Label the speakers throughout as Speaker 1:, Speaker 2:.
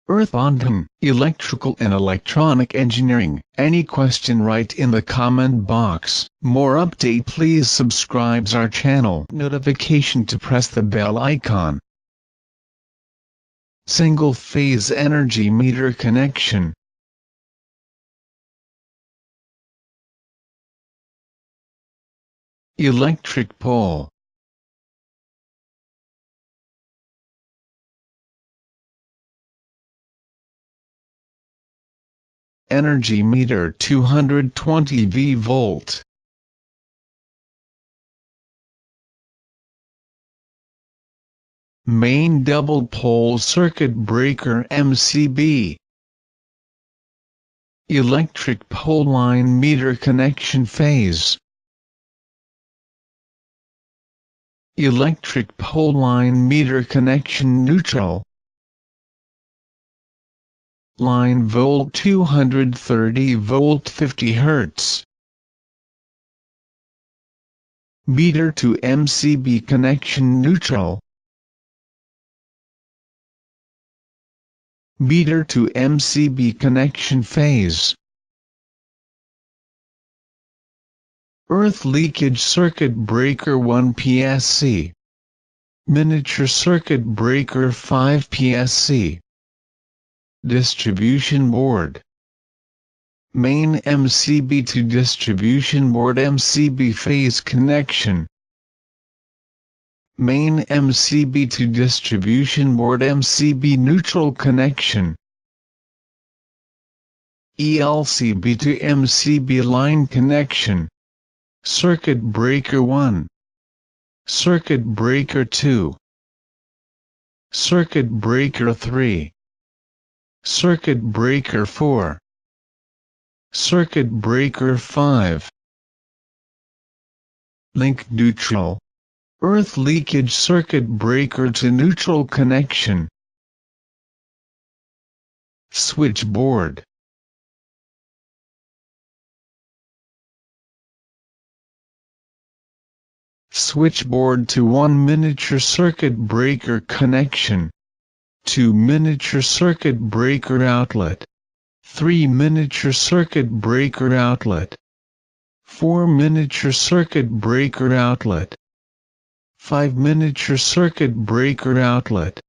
Speaker 1: earthbondhon, electrical and electronic engineering. Any question write in the comment box. More update please subscribe our channel. Notification to press the bell icon. Single phase energy meter connection. Electric pole. Energy meter 220 V-volt. Main double pole circuit breaker MCB. Electric pole line meter connection phase. Electric pole line meter connection neutral. Line volt 230 volt 50 Hz. Meter to MCB connection neutral. Meter to MCB connection phase. Earth leakage circuit breaker 1 PSC. Miniature circuit breaker 5 PSC. Distribution board. Main MCB to distribution board MCB phase connection. Main MCB to distribution board MCB neutral connection. ELCB to MCB line connection. Circuit breaker 1. Circuit breaker 2. Circuit breaker 3. Circuit breaker 4. Circuit breaker 5. Link neutral. Earth leakage circuit breaker to neutral connection. Switchboard. Switchboard to 1 miniature circuit breaker connection. 2 miniature circuit breaker outlet. 3 miniature circuit breaker outlet. 4 miniature circuit breaker outlet. 5 miniature circuit breaker outlet.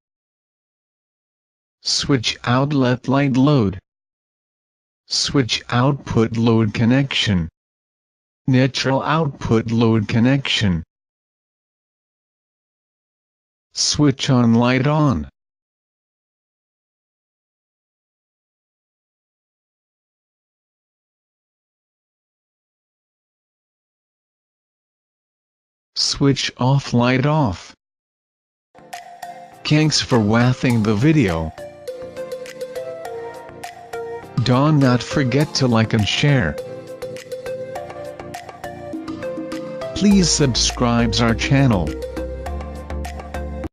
Speaker 1: Switch outlet light load. Switch output load connection. Neutral output load connection. Switch on light on. Switch off light off. Thanks for watching the video. Don't not forget to like and share. Please subscribe our channel.